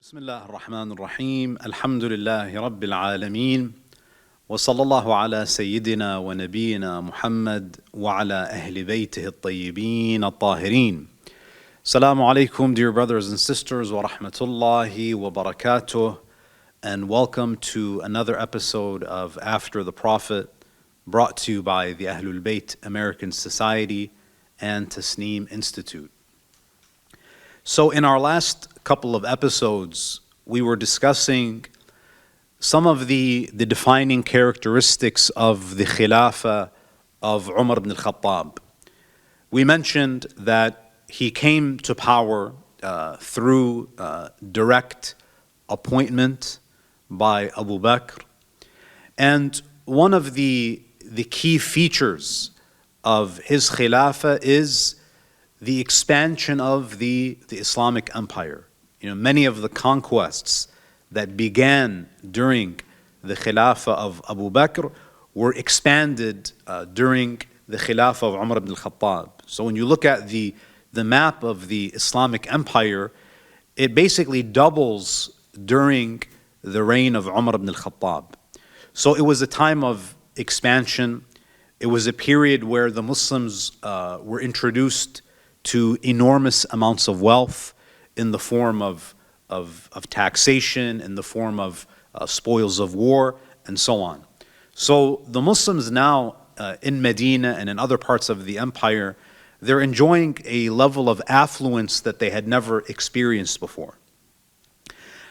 بسم الله الرحمن الرحيم الحمد لله رب العالمين وصلى الله على سيدنا ونبينا محمد وعلى أهل بيته الطيبين الطاهرين. Assalamu alaikum, dear brothers and sisters, wa rahmatullahi wa barakatuh, and welcome to another episode of After the Prophet, brought to you by the Ahlul Bayt American Society and Tasneem Institute. So in our last couple of episodes, we were discussing some of the defining characteristics of the Khilafah of Umar ibn al-Khattab. We mentioned that he came to power through direct appointment by Abu Bakr. And one of the key features of his Khilafah is the expansion of the Islamic empire. Many of the conquests that began during the Khilafah of Abu Bakr were expanded during the Khilafah of Umar ibn al-Khattab. So when you look at the map of the Islamic empire, it basically doubles during the reign of Umar ibn al-Khattab. So it was a time of expansion. It was a period where the Muslims were introduced to enormous amounts of wealth in the form of taxation, in the form of spoils of war, and so on. So the Muslims now in Medina and in other parts of the empire, they're enjoying a level of affluence that they had never experienced before.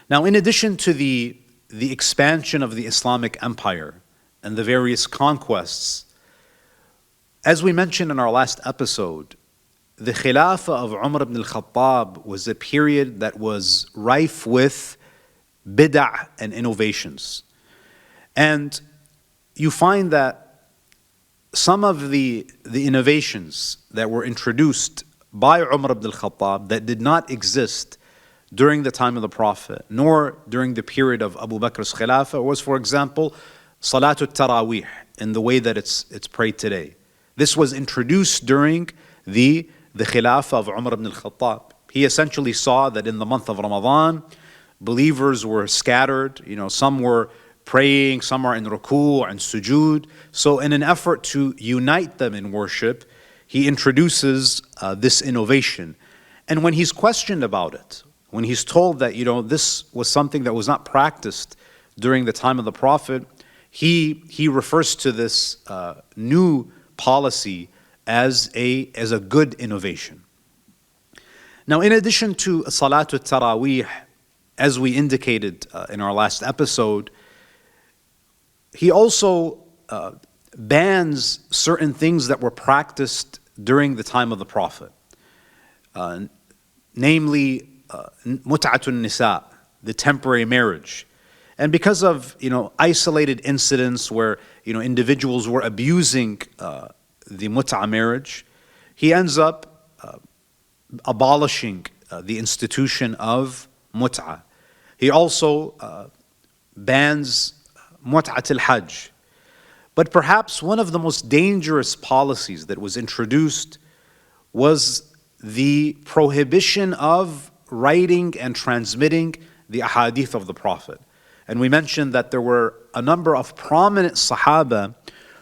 Now, in addition to the expansion of the Islamic empire and the various conquests, as we mentioned in our last episode, the Khilafah of Umar ibn al-Khattab was a period that was rife with bid'ah and innovations. And you find that some of the innovations that were introduced by Umar ibn al-Khattab that did not exist during the time of the Prophet, nor during the period of Abu Bakr's Khilafah, was, for example, Salatul Taraweeh, in the way that it's prayed today. This was introduced during the Khilafah of Umar ibn al-Khattab. He essentially saw that in the month of Ramadan, believers were scattered. Some were praying, some are in ruku' and sujood. So in an effort to unite them in worship, he introduces this innovation. And when he's questioned about it, when he's told that this was something that was not practiced during the time of the Prophet, he refers to this new policy as a good innovation. Now, in addition to Salatul Taraweeh, as we indicated in our last episode, he also bans certain things that were practiced during the time of the Prophet, namely mut'atun nisa, the temporary marriage. And because of isolated incidents where individuals were abusing the mut'a marriage, he ends up abolishing the institution of mut'a. He also bans mut'at al-hajj. But perhaps one of the most dangerous policies that was introduced was the prohibition of writing and transmitting the ahadith of the Prophet. And we mentioned that there were a number of prominent Sahaba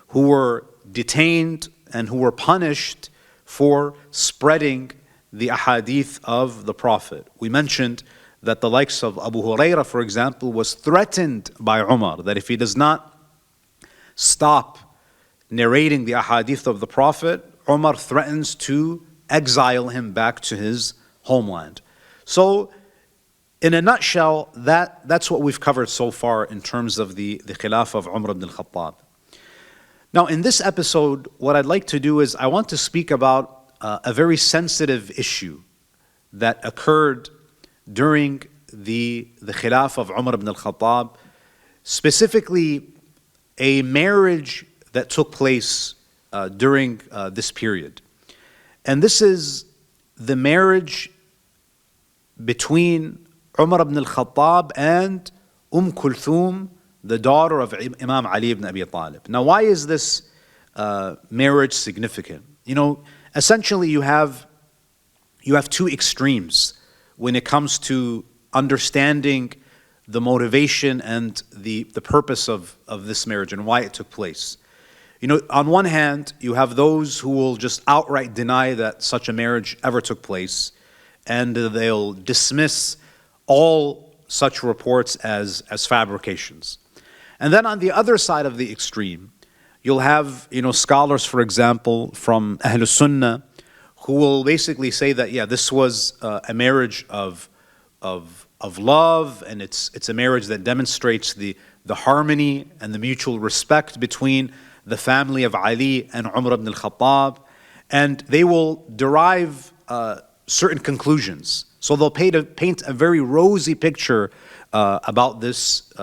who were detained and who were punished for spreading the ahadith of the Prophet. We mentioned that the likes of Abu Hurairah, for example, was threatened by Umar, that if he does not stop narrating the ahadith of the Prophet, Umar threatens to exile him back to his homeland. So, in a nutshell, that's what we've covered so far in terms of the Khilafah of Umar ibn al-Khattab. Now, in this episode, what I'd like to do is I want to speak about a very sensitive issue that occurred during the Khilafah of Umar ibn al-Khattab, specifically a marriage that took place during this period. And this is the marriage between Umar ibn al-Khattab and Kulthum, the daughter of Imam Ali ibn Abi Talib. Now, why is this marriage significant? Essentially you have two extremes when it comes to understanding the motivation and the purpose of this marriage and why it took place. On one hand, you have those who will just outright deny that such a marriage ever took place, and they'll dismiss all such reports as fabrications. And then on the other side of the extreme, you'll have scholars, for example, from Ahl Sunnah, who will basically say that this was a marriage of love, and it's a marriage that demonstrates the harmony and the mutual respect between the family of Ali and Umar ibn al-Khattab, and they will derive certain conclusions. So they'll paint a very rosy picture about this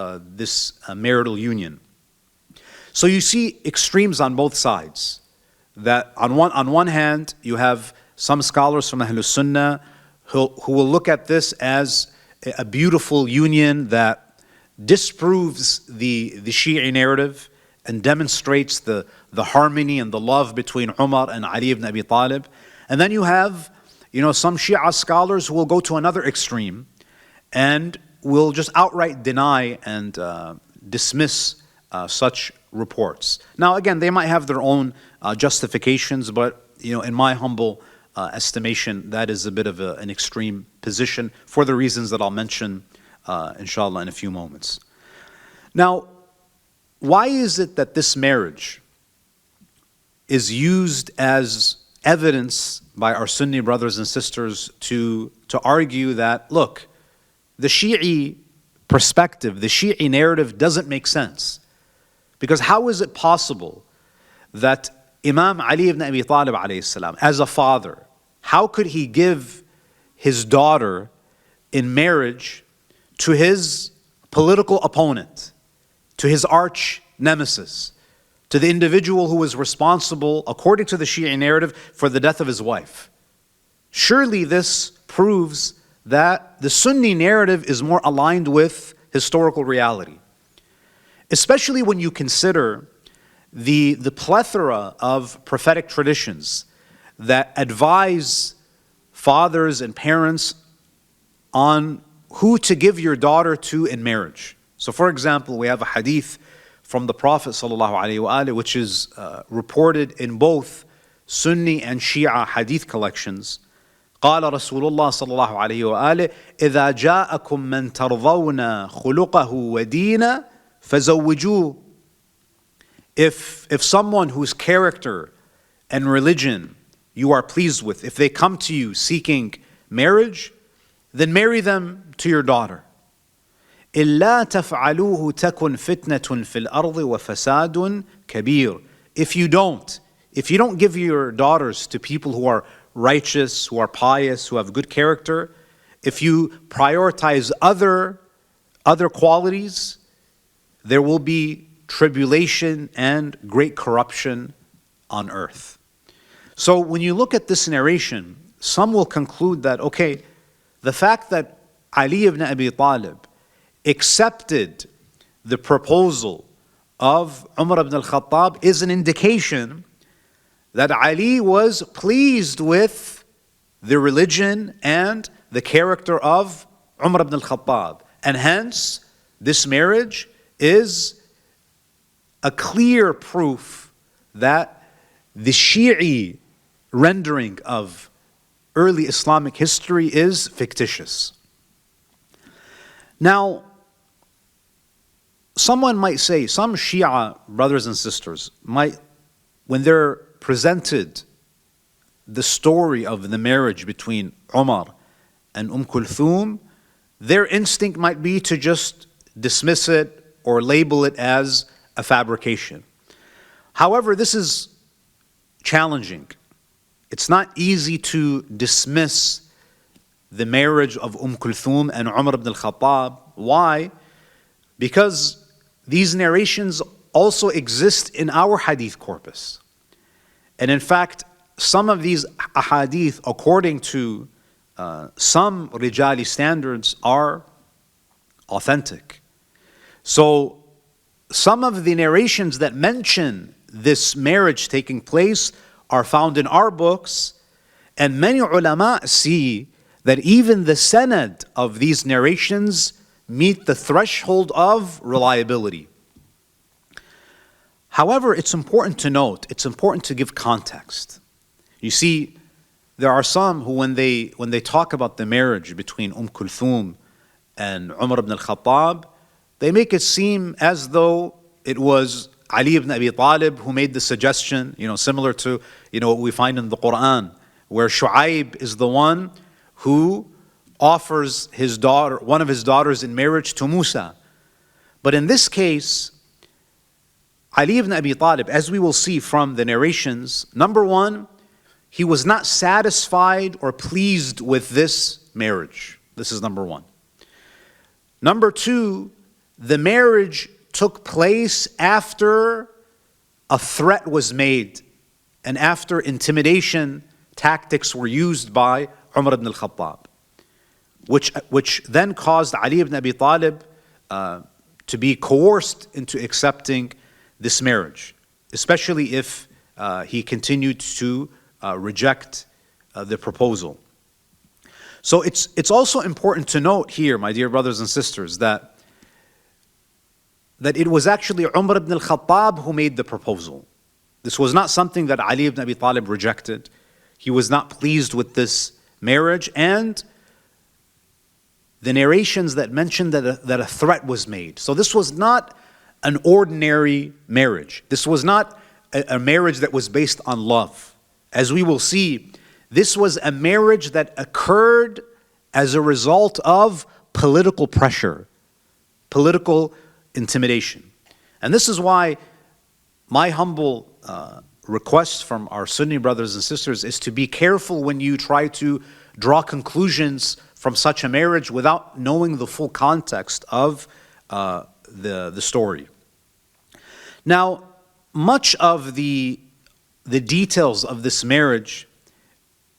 marital union. So you see extremes on both sides. That on one hand, you have some scholars from Ahlus Sunnah who will look at this as a beautiful union that disproves the Shi'i narrative and demonstrates the harmony and the love between Umar and Ali ibn Abi Talib. And then you have some Shia scholars who will go to another extreme and will just outright deny and dismiss such reports. Now again, they might have their own justifications, but in my humble estimation, that is a bit of an extreme position for the reasons that I'll mention inshallah in a few moments. Now, why is it that this marriage is used as evidence by our Sunni brothers and sisters to argue that, look, the Shi'i perspective, the Shi'i narrative doesn't make sense? Because how is it possible that Imam Ali ibn Abi Talib alayhi salam, as a father, how could he give his daughter in marriage to his political opponent, to his arch nemesis, to the individual who was responsible, according to the Shi'i narrative, for the death of his wife? Surely this proves that the Sunni narrative is more aligned with historical reality. Especially when you consider the plethora of prophetic traditions that advise fathers and parents on who to give your daughter to in marriage. So for example, we have a hadith from the Prophet ﷺ, which is reported in both Sunni and Shia hadith collections. قال رسول الله صلى الله عليه وآله إذا جاءكم من ترضون خلقه ودينه فزوجوه. If someone whose character and religion you are pleased with, if they come to you seeking marriage, then marry them to your daughter. إلا تفعلوه تكن فتنة في الأرض وفساد كبير. If you don't give your daughters to people who are righteous, who are pious, who have good character, if you prioritize other qualities, there will be tribulation and great corruption on earth. So when you look at this narration, some will conclude that, okay, the fact that Ali ibn Abi Talib accepted the proposal of Umar ibn al-Khattab is an indication that Ali was pleased with the religion and the character of Umar ibn al-Khattab. And hence, this marriage is a clear proof that the Shi'i rendering of early Islamic history is fictitious. Now, someone might say, some Shia brothers and sisters might, when they're presented the story of the marriage between Umar and Kulthum, their instinct might be to just dismiss it or label it as a fabrication. However, this is challenging. It's not easy to dismiss the marriage of Kulthum and Umar ibn al-Khattab. Why? Because these narrations also exist in our hadith corpus. And in fact, some of these ahadith, according to some Rijali standards, are authentic. So some of the narrations that mention this marriage taking place are found in our books, and many ulama see that even the sanad of these narrations meet the threshold of reliability. However, it's important to note, it's important to give context. You see, there are some who when they talk about the marriage between Kulthum and Umar ibn al-Khattab, they make it seem as though it was Ali ibn Abi Talib who made the suggestion, similar to, what we find in the Quran, where Shu'aib is the one who offers his daughter, one of his daughters in marriage to Musa. But in this case, Ali ibn Abi Talib, as we will see from the narrations, number one, he was not satisfied or pleased with this marriage. This is number one. Number two, the marriage took place after a threat was made and after intimidation tactics were used by Umar ibn al-Khattab, which then caused Ali ibn Abi Talib to be coerced into accepting this marriage, especially if he continued to reject the proposal. So it's also important to note here, my dear brothers and sisters, that it was actually Umar ibn al-Khattab who made the proposal. This was not something that Ali ibn Abi Talib rejected. He was not pleased with this marriage, and the narrations that mentioned that a threat was made. So this was not an ordinary marriage. This was not a marriage that was based on love. As we will see, this was a marriage that occurred as a result of political pressure, political intimidation. And this is why my humble request from our Sunni brothers and sisters is to be careful when you try to draw conclusions from such a marriage without knowing the full context of the story. Now, much of the details of this marriage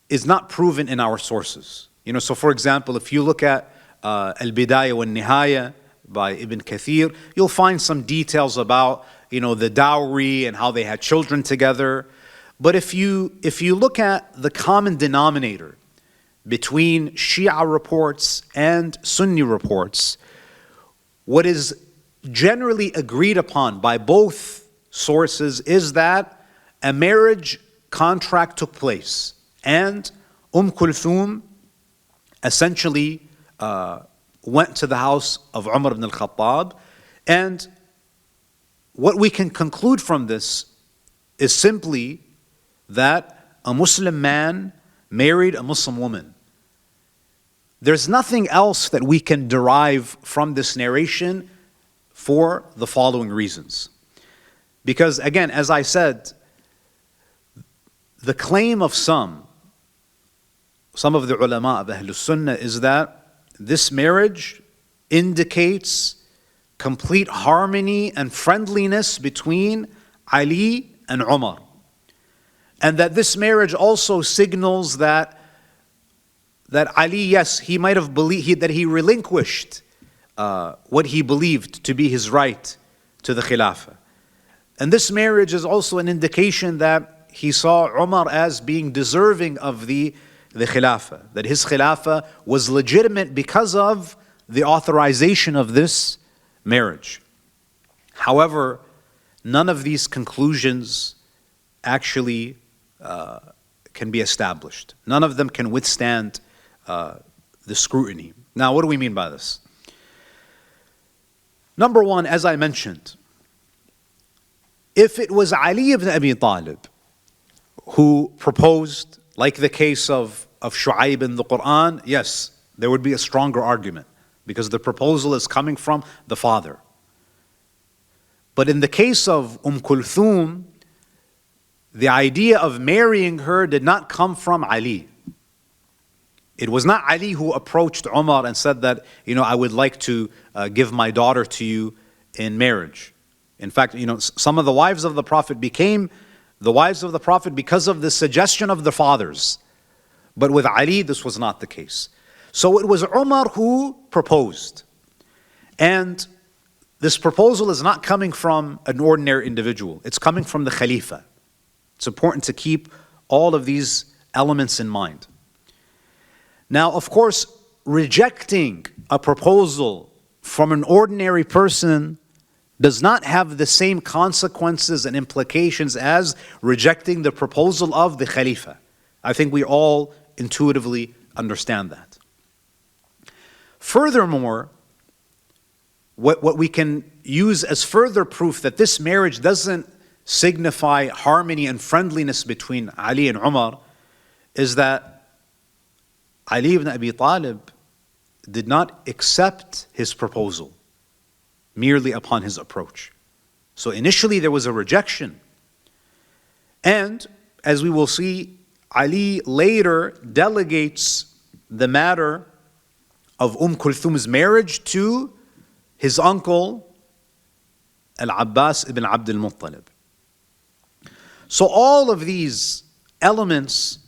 is not proven in our sources. So for example, if you look at al-Bidayah wa al-Nihaya by Ibn Kathir, you'll find some details about, the dowry and how they had children together. But if you look at the common denominator between Shia reports and Sunni reports, what is generally agreed upon by both sources is that a marriage contract took place, and Kulthum essentially went to the house of Umar ibn al-Khattab. And what we can conclude from this is simply that a Muslim man married a Muslim woman. There's nothing else that we can derive from this narration for the following reasons. Because again, as I said, the claim of some of the ulama of Ahlus Sunnah is that this marriage indicates complete harmony and friendliness between Ali and Umar. And that this marriage also signals that Ali, yes, he might have believed that he relinquished what he believed to be his right to the Khilafah. And this marriage is also an indication that he saw Umar as being deserving of the Khilafah, that his Khilafah was legitimate because of the authorization of this marriage. However, none of these conclusions actually can be established. None of them can withstand the scrutiny. Now, what do we mean by this? Number one, as I mentioned, if it was Ali ibn Abi Talib who proposed, like the case of Shu'aib in the Quran, yes, there would be a stronger argument because the proposal is coming from the father. But in the case of Kulthum, the idea of marrying her did not come from Ali. It was not Ali who approached Umar and said that, I would like to give my daughter to you in marriage. In fact, some of the wives of the Prophet became the wives of the Prophet because of the suggestion of the fathers. But with Ali, this was not the case. So it was Umar who proposed. And this proposal is not coming from an ordinary individual. It's coming from the Khalifa. It's important to keep all of these elements in mind. Now, of course, rejecting a proposal from an ordinary person does not have the same consequences and implications as rejecting the proposal of the Khalifa. I think we all intuitively understand that. Furthermore, what we can use as further proof that this marriage doesn't signify harmony and friendliness between Ali and Umar is that Ali ibn Abi Talib did not accept his proposal merely upon his approach. So initially there was a rejection. And as we will see, Ali later delegates the matter of Kulthum's marriage to his uncle Al-A.B.A.S ibn Abd al-Muttalib. So all of these elements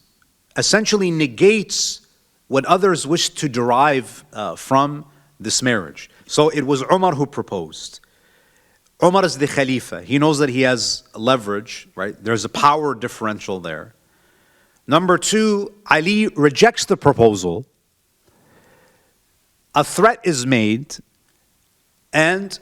essentially negates what others wished to derive from this marriage. So it was Umar who proposed. Umar is the Khalifa. He knows that he has leverage, right? There's a power differential there. Number two, Ali rejects the proposal. A threat is made, and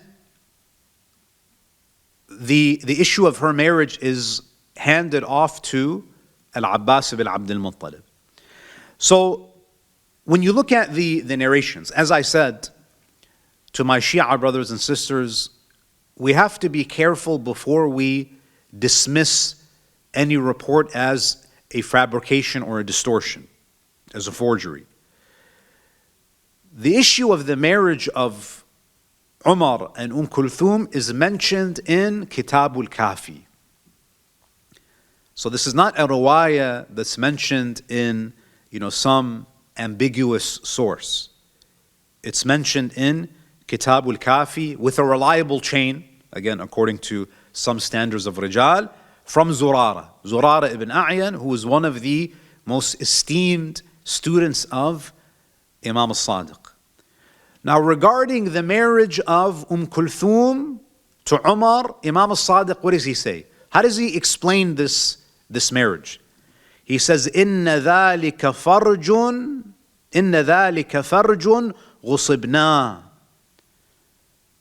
the issue of her marriage is handed off to Al-A.B.A.S ibn Abd al-Muttalib. So when you look at the narrations, as I said to my Shia brothers and sisters, we have to be careful before we dismiss any report as a fabrication or a distortion, as a forgery. The issue of the marriage of Umar and Kulthum is mentioned in Kitab al-Kafi. So this is not a riwayah that's mentioned in, some ambiguous source. It's mentioned in Kitab al-Kafi with a reliable chain, again according to some standards of Rijal, from Zurara ibn A'yan, who is one of the most esteemed students of Imam al-Sadiq. Now regarding the marriage of Kulthum to Umar, Imam al-Sadiq, what does he say? How does he explain this marriage? He says, إِنَّ ذَلِكَ فَرْجٌ غُصِبْنَا.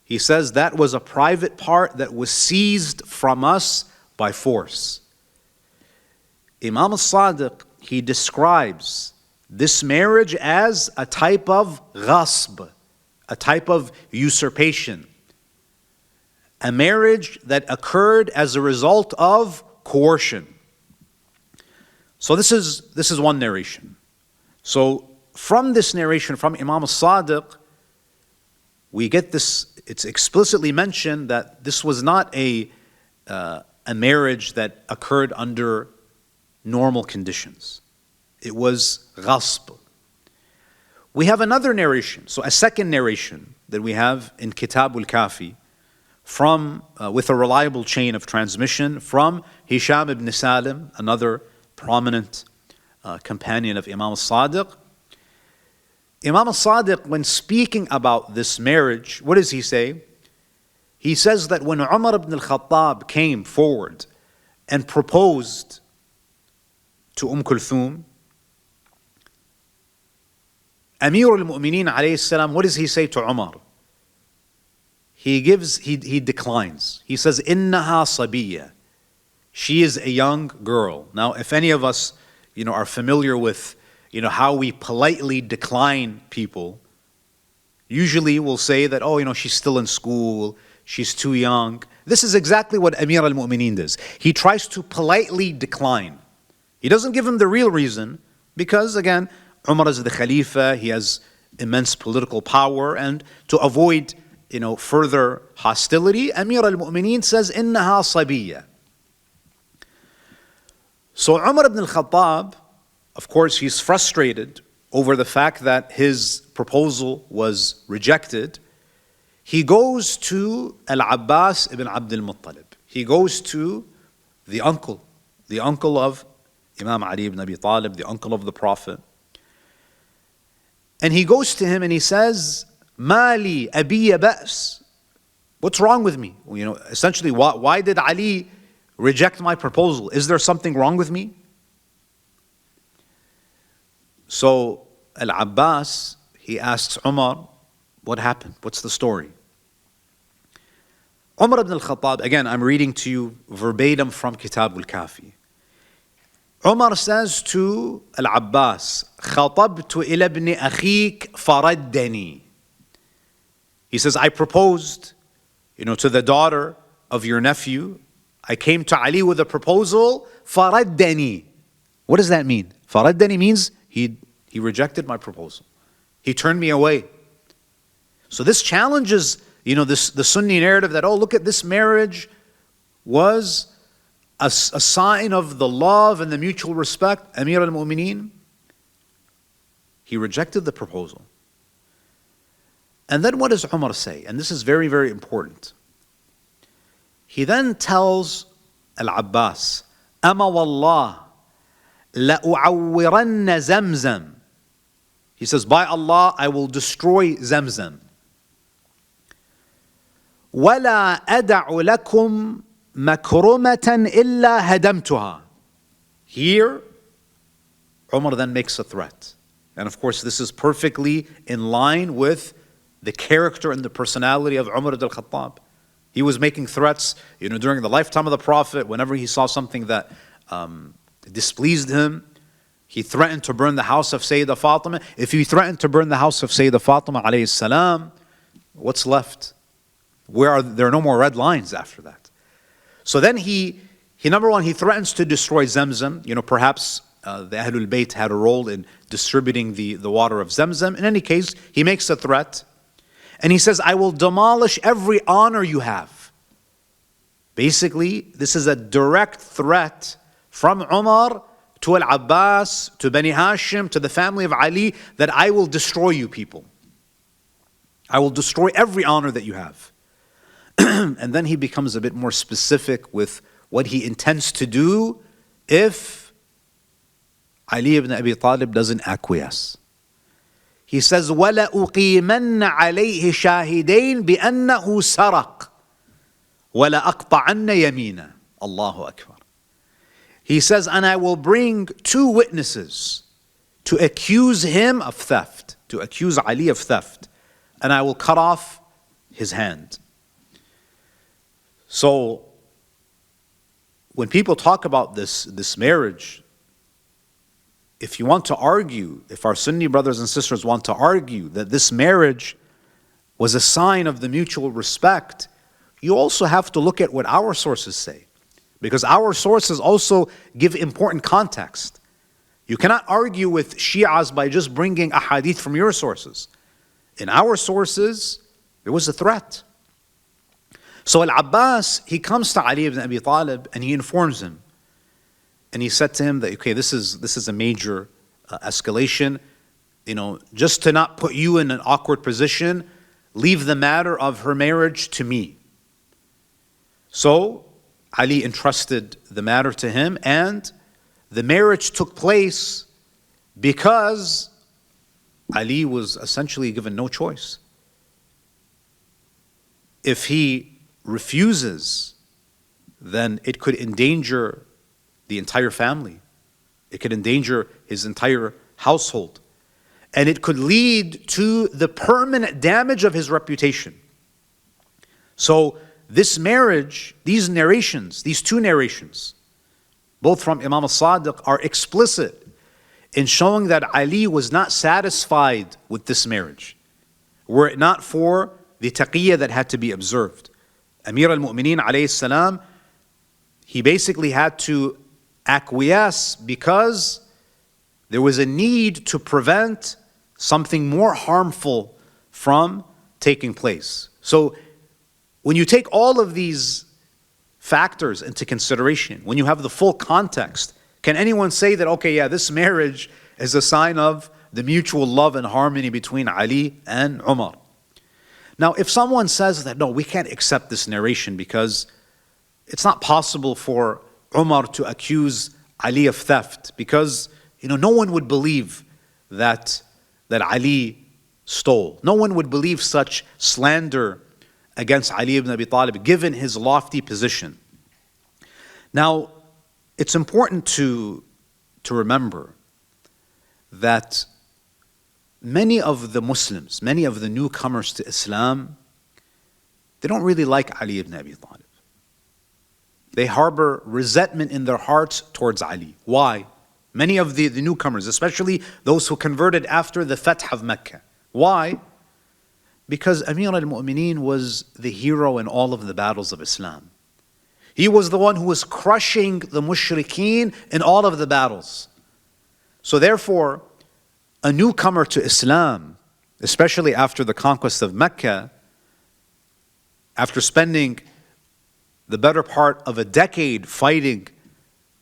He says that was a private part that was seized from us by force. Imam al-Sadiq, he describes this marriage as a type of ghasb, a type of usurpation, a marriage that occurred as a result of coercion. So this is one narration. So from this narration from Imam al-Sadiq, we get this. It's explicitly mentioned that this was not a marriage that occurred under normal conditions. It was ghasb. We have another narration, so a second narration that we have in Kitab al-Kafi from with a reliable chain of transmission from Hisham ibn Salim, another prominent companion of Imam al-Sadiq. Imam al-Sadiq, when speaking about this marriage, what does he say? He says that when Umar ibn al-Khattab came forward and proposed to Kulthum, Amir al-Mu'mineen alayhi salam, what does he say to Umar? He declines. He says, "Innaha sabiyya." She is a young girl. Now, if any of us, are familiar with, how we politely decline people, usually we'll say that, she's still in school, she's too young. This is exactly what Amir al-Mu'mineen does. He tries to politely decline. He doesn't give him the real reason, because again, Umar is the Khalifa, he has immense political power, and to avoid, further hostility, Amir al-Mu'mineen says, "Innaha sabiyya." So Umar ibn al-Khattab, of course, he's frustrated over the fact that his proposal was rejected. He goes to Al-A.B.A.S ibn Abd al-Muttalib. He goes to the uncle of Imam Ali ibn Abi Talib, the uncle of the Prophet. And he goes to him and he says, "Mali A.B.A.S. What's wrong with me? Essentially, why did Ali reject my proposal? Is there something wrong with me?" So Al-Abbas, he asks Umar, what happened? What's the story? Umar ibn al-Khattab, again, I'm reading to you verbatim from Kitab al-Kafi. Umar says to Al-Abbas, خَطَبْتُ إِلَى ابْنِ أَخِيكَ فَرَدَّنِي. He says, I proposed, to the daughter of your nephew. I came to Ali with a proposal, فَرَدَّنِي. What does that mean? فَرَدَّني means he rejected my proposal. He turned me away. So this challenges, the Sunni narrative that, look at this marriage was a sign of the love and the mutual respect. Amir al-Mu'mineen, he rejected the proposal. And then what does Umar say? And this is very, very important. He then tells Al-Abbas, أَمَا وَاللَّهِ لَأُعَوِّرَنَّ زَمْزَمْ. He says, by Allah, I will destroy Zamzam. وَلَا أَدَعُ لَكُمْ مَكْرُمَةً إِلَّا هَدَمْتُهَا. Here, Umar then makes a threat. And of course, this is perfectly in line with the character and the personality of Umar ibn al-Khattab. He was making threats, during the lifetime of the Prophet. Whenever he saw something that displeased him, he threatened to burn the house of Sayyidah Fatima. If he threatened to burn the house of Sayyidah Fatima alayhi salam, what's left? There are no more red lines after that. So then he number one, he threatens to destroy Zamzam. Perhaps the Ahlul Bayt had a role in distributing the water of Zamzam. In any case, he makes a threat. And he says, I will demolish every honor you have. Basically, this is a direct threat from Umar to Al-Abbas, to Bani Hashim, to the family of Ali, that I will destroy you people. I will destroy every honor that you have. And then he becomes a bit more specific with what he intends to do if Ali ibn Abi Talib doesn't acquiesce. He says, وَلَأُقِيمَنَّ عَلَيْهِ شَاهِدَيْنِ بِأَنَّهُ سَرَقْ وَلَأَقْطَعَنَّ يَمِينًا. Allahu Akbar. He says, and I will bring 2 witnesses to accuse him of theft, to accuse Ali of theft, and I will cut off his hand. So, when people talk about this marriage, if you want to argue, if our Sunni brothers and sisters want to argue that this marriage was a sign of the mutual respect, you also have to look at what our sources say. Because our sources also give important context. You cannot argue with Shias by just bringing a hadith from your sources. In our sources, there was a threat. So Al-Abbas, he comes to Ali ibn Abi Talib and he informs him. And he said to him that, okay, this is a major escalation. Just to not put you in an awkward position, leave the matter of her marriage to me. So Ali entrusted the matter to him, and the marriage took place because Ali was essentially given no choice. If he refuses, then it could endanger the entire family. It could endanger his entire household. And it could lead to the permanent damage of his reputation. So this marriage, these 2 narrations, both from Imam al-Sadiq, are explicit in showing that Ali was not satisfied with this marriage, were it not for the taqiyya that had to be observed. Amir al-Mu'mineen alayhi salam, he basically had to acquiesce because there was a need to prevent something more harmful from taking place. So when you take all of these factors into consideration, when you have the full context, can anyone say that, okay, yeah, this marriage is a sign of the mutual love and harmony between Ali and Umar? Now, if someone says that, no, we can't accept this narration because it's not possible for Umar to accuse Ali of theft, because no one would believe that Ali stole. No one would believe such slander against Ali ibn Abi Talib, given his lofty position. Now, it's important to remember that many of the Muslims, many of the newcomers to Islam, they don't really like Ali ibn Abi Talib. They harbor resentment in their hearts towards Ali. Why? Many of the newcomers, especially those who converted after the Fath of Mecca. Why? Because Amir al-Mu'mineen was the hero in all of the battles of Islam. He was the one who was crushing the mushrikeen in all of the battles. So therefore, a newcomer to Islam, especially after the conquest of Mecca, after spending the better part of a decade fighting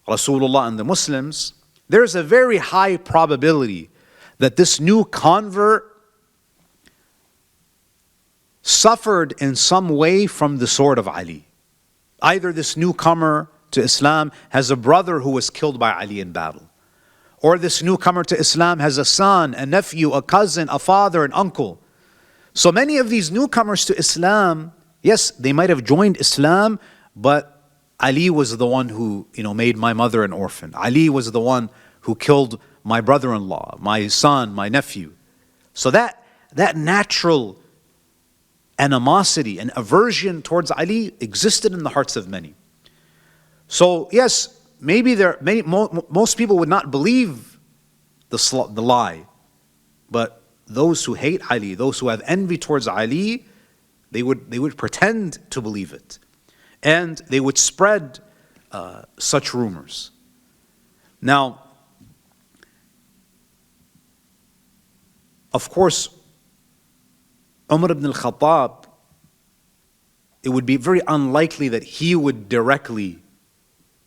Rasulullah and the Muslims, there's a very high probability that this new convert suffered in some way from the sword of Ali. Either this newcomer to Islam has a brother who was killed by Ali in battle, or this newcomer to Islam has a son, a nephew, a cousin, a father, an uncle. So many of these newcomers to Islam, yes, they might have joined Islam, but Ali was the one who, made my mother an orphan. Ali was the one who killed my brother-in-law, my son, my nephew. So that natural animosity and aversion towards Ali existed in the hearts of many. So yes, maybe most people would not believe the lie, but those who hate Ali, those who have envy towards Ali, they would pretend to believe it, and they would spread such rumors. Now, of course, Umar ibn al-Khattab, it would be very unlikely that he would directly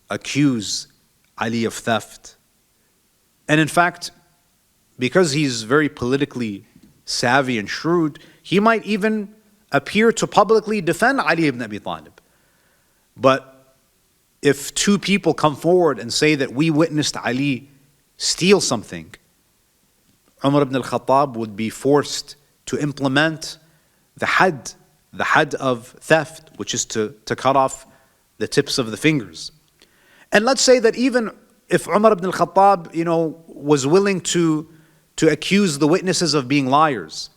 accuse Ali of theft. And in fact, because he's very politically savvy and shrewd, he might even appear to publicly defend Ali ibn Abi Talib. But if two people come forward and say that we witnessed Ali steal something, Umar ibn al-Khattab would be forced to implement the had of theft, which is to cut off the tips of the fingers. And let's say that even if Umar ibn al-Khattab, was willing to accuse the witnesses of being liars,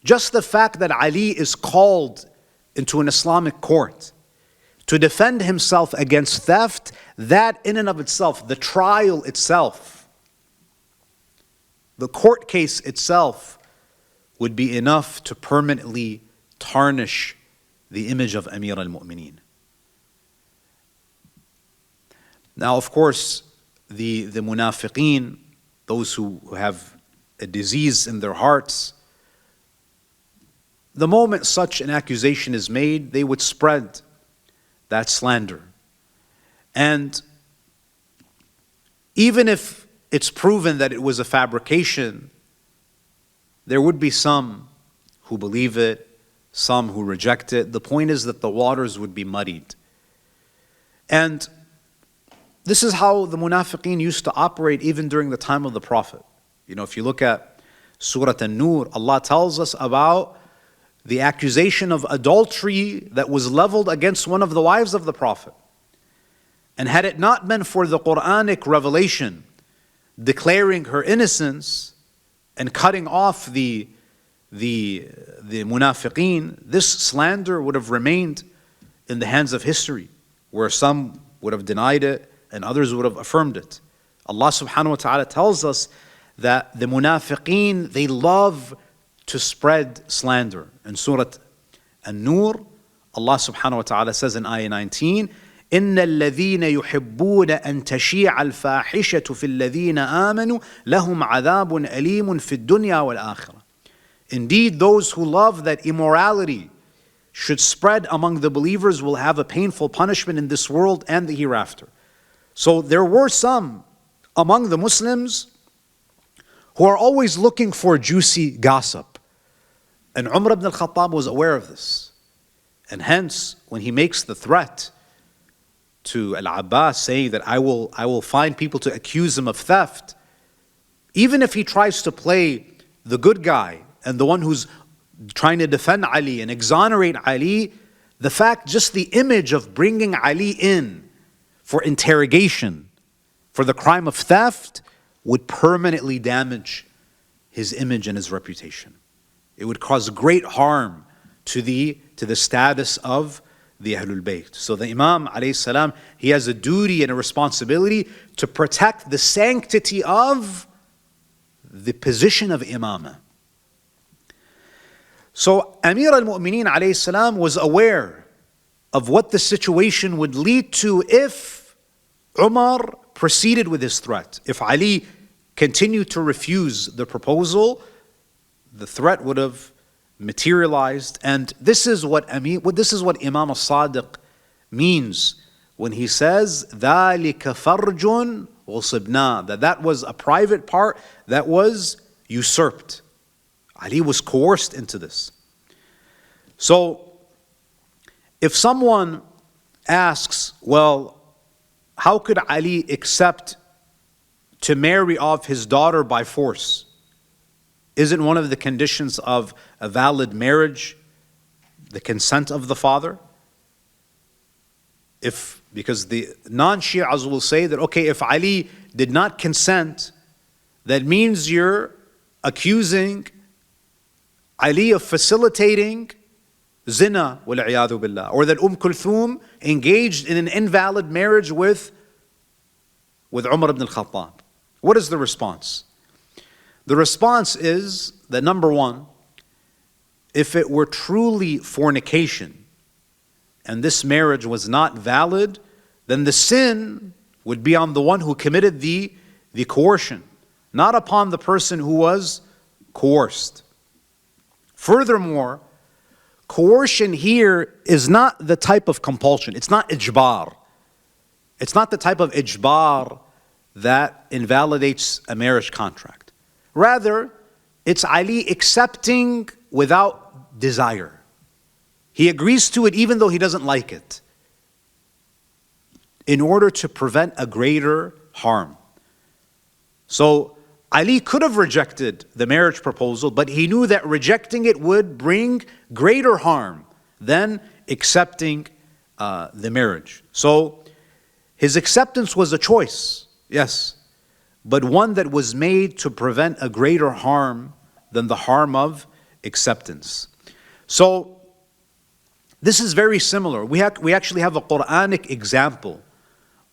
just the fact that Ali is called into an Islamic court to defend himself against theft, that in and of itself, the trial itself, the court case itself, would be enough to permanently tarnish the image of Amir al-Mu'mineen. Now, of course, the munafiqeen, those who have a disease in their hearts, the moment such an accusation is made, they would spread that slander. And even if it's proven that it was a fabrication, there would be some who believe it, some who reject it. The point is that the waters would be muddied. And this is how the munafiqeen used to operate even during the time of the Prophet. If you look at Surah An-Nur, Allah tells us about the accusation of adultery that was leveled against one of the wives of the Prophet. And had it not been for the Quranic revelation declaring her innocence and cutting off the munafiqeen, this slander would have remained in the hands of history, where some would have denied it and others would have affirmed it. Allah subhanahu wa ta'ala tells us that the munafiqeen, they love to spread slander. In Surah An-Nur, Allah subhanahu wa ta'ala says in ayah 19, إِنَّ الَّذِينَ يُحِبُّونَ أَن تَشِيعَ الْفَاحِشَةُ فِي الَّذِينَ آمَنُوا لَهُمْ عَذَابٌ أَلِيمٌ فِي الدُّنْيَا وَالْآخِرَةِ. Indeed, those who love that immorality should spread among the believers will have a painful punishment in this world and the hereafter. So there were some among the Muslims who are always looking for juicy gossip. And Umar ibn al-Khattab was aware of this. And hence, when he makes the threat to al-A.B.A.S saying that I will find people to accuse him of theft, even if he tries to play the good guy and the one who's trying to defend Ali and exonerate Ali, the fact, just the image of bringing Ali in for interrogation for the crime of theft would permanently damage his image and his reputation. It would cause great harm to the status of the Ahlul Bayt. So the Imam alayhi salam, he has a duty and a responsibility to protect the sanctity of the position of Imamah. So Amir al-Mu'mineen alayhi salam was aware of what the situation would lead to if Umar proceeded with his threat. If Ali continued to refuse the proposal, the threat would have materialized. And this is what Imam al-Sadiq means when he says ذَلِكَ فَرْجٌ وَصِبْنَا, that was a private part that was usurped. Ali was coerced into this. So if someone asks, well, how could Ali accept to marry off his daughter by force? Isn't one of the conditions of a valid marriage the consent of the father? Because the non-Shi'as will say that, okay, if Ali did not consent, that means you're accusing Ali of facilitating zina, wal-'iyadhu billah, or that Kulthum engaged in an invalid marriage with Umar ibn al-Khattab. What is the response? The response is that number one, if it were truly fornication and this marriage was not valid, then the sin would be on the one who committed the coercion, not upon the person who was coerced. Furthermore, coercion here is not the type of compulsion. It's not ijbar. It's not the type of ijbar that invalidates a marriage contract. Rather, it's Ali accepting without desire. He agrees to it even though he doesn't like it, in order to prevent a greater harm. So Ali could have rejected the marriage proposal, but he knew that rejecting it would bring greater harm than accepting the marriage. So his acceptance was a choice, yes, but one that was made to prevent a greater harm than the harm of acceptance. So this is very similar. We actually have a Quranic example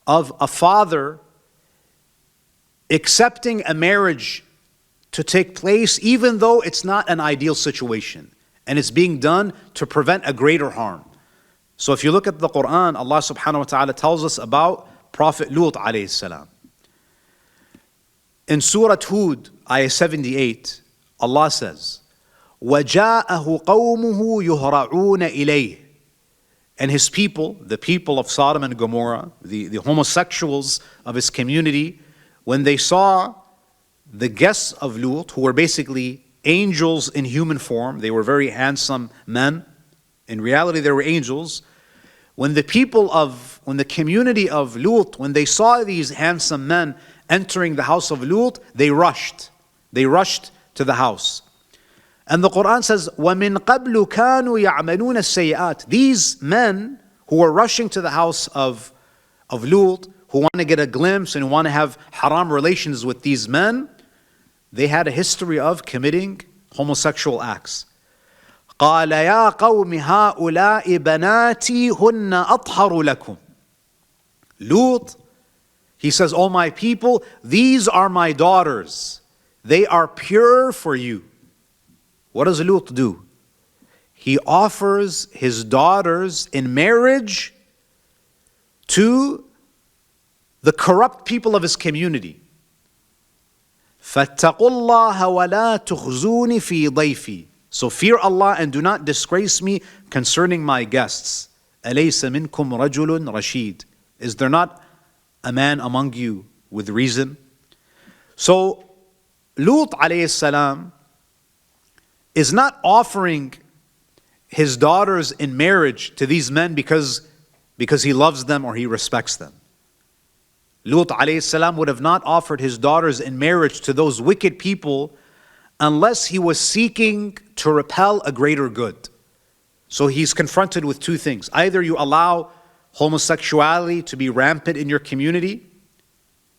of a father accepting a marriage to take place even though it's not an ideal situation and it's being done to prevent a greater harm. So if you look at the Quran, Allah subhanahu wa ta'ala tells us about Prophet Lut alayhi salam. In Surah Hud, ayah 78, Allah says, وَجَاءَهُ قَوْمُهُ يُهْرَعُونَ إِلَيْهِ. And his people, the people of Sodom and Gomorrah, the homosexuals of his community, when they saw the guests of Lut, who were basically angels in human form, they were very handsome men. In reality, they were angels. When the community of Lut, when they saw these handsome men entering the house of Lut, they rushed. They rushed to the house. And the Quran says, وَمِن قَبْلُ كَانُوا يَعْمَلُونَ السَّيِّئَاتِ. These men who were rushing to the house of Lut, who want to get a glimpse and want to have haram relations with these men, they had a history of committing homosexual acts. قَالَ يَا قَوْمِ هَؤُلَاءِ بَنَاتِي هُنَّ أَطْهَرُ لَكُمْ. Lut, he says, "O my people, these are my daughters. They are pure for you." What does Lut do? He offers his daughters in marriage to the corrupt people of his community. فَاتَّقُوا اللَّهَ وَلَا تُخْزُونِ فِي ضَيْفِي. So fear Allah and do not disgrace me concerning my guests. أَلَيْسَ مِنْكُمْ رَجُلٌ رَشِيدٌ. Is there not a man among you with reason? So Lut alayhi salam is not offering his daughters in marriage to these men because he loves them or he respects them. Lut alayhi salam would have not offered his daughters in marriage to those wicked people unless he was seeking to repel a greater good. So he's confronted with two things. Either you allow homosexuality to be rampant in your community,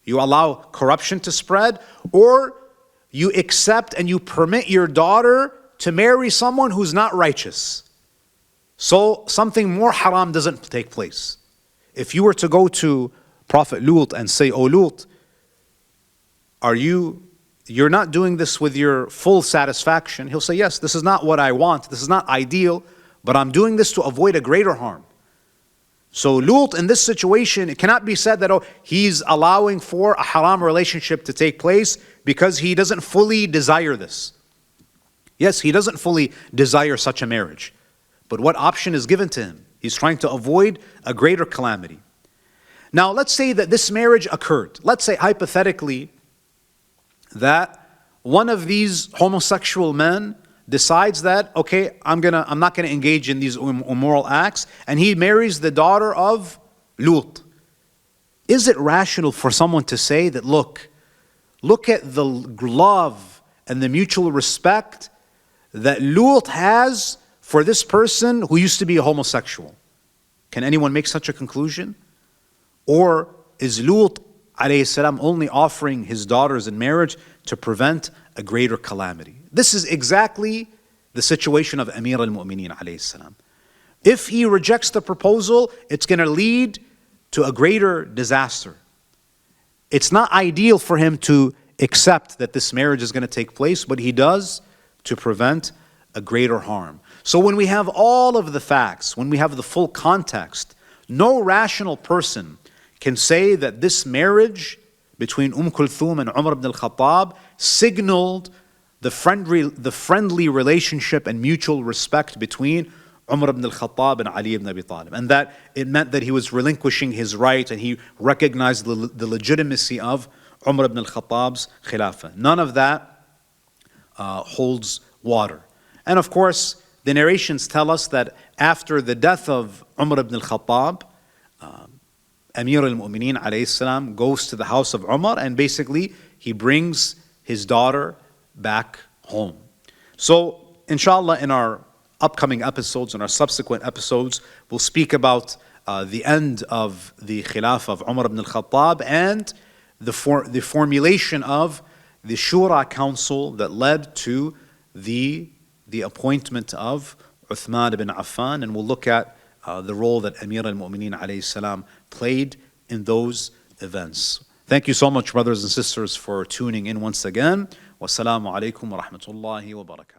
you allow corruption to spread, or you accept and you permit your daughter to marry someone who's not righteous. So something more haram doesn't take place. If you were to go to Prophet Lut and say, "Oh Lut, you're not doing this with your full satisfaction," he'll say, "Yes, this is not what I want, this is not ideal, but I'm doing this to avoid a greater harm." So Lut, in this situation, it cannot be said that, he's allowing for a haram relationship to take place because he doesn't fully desire this. Yes, he doesn't fully desire such a marriage. But what option is given to him? He's trying to avoid a greater calamity. Now, let's say that this marriage occurred. Let's say hypothetically that one of these homosexual men decides that, okay, I'm not gonna engage in these immoral acts, and he marries the daughter of Lut. Is it rational for someone to say that, look at the love and the mutual respect that Lut has for this person who used to be a homosexual? Can anyone make such a conclusion? Or is Lut alayhi salam only offering his daughters in marriage to prevent a greater calamity? This is exactly the situation of Amir al-Mu'mineen alayhi salam. If he rejects the proposal, it's going to lead to a greater disaster. It's not ideal for him to accept that this marriage is going to take place, but he does to prevent a greater harm. So when we have all of the facts, when we have the full context, no rational person can say that this marriage between Kulthum and Umar ibn al-Khattab signaled the friendly relationship and mutual respect between Umar ibn al-Khattab and Ali ibn Abi Talib, and that it meant that he was relinquishing his right and he recognized the legitimacy of Umar ibn al-Khattab's khilafah. None of that holds water. And of course, the narrations tell us that after the death of Umar ibn al-Khattab, Amir al-Mu'mineen alayhi salam goes to the house of Umar and basically he brings his daughter back home. So inshallah, in our upcoming episodes and our subsequent episodes, we'll speak about the end of the khilafah of Umar ibn al-Khattab and the formulation of the Shura Council that led to the appointment of Uthman ibn Affan, and we'll look at the role that Amir al-Mu'mineen alayhi salam played in those events. Thank you so much, brothers and sisters, for tuning in once again. Wassalamu alaikum wa rahmatullahi wa barakatuh.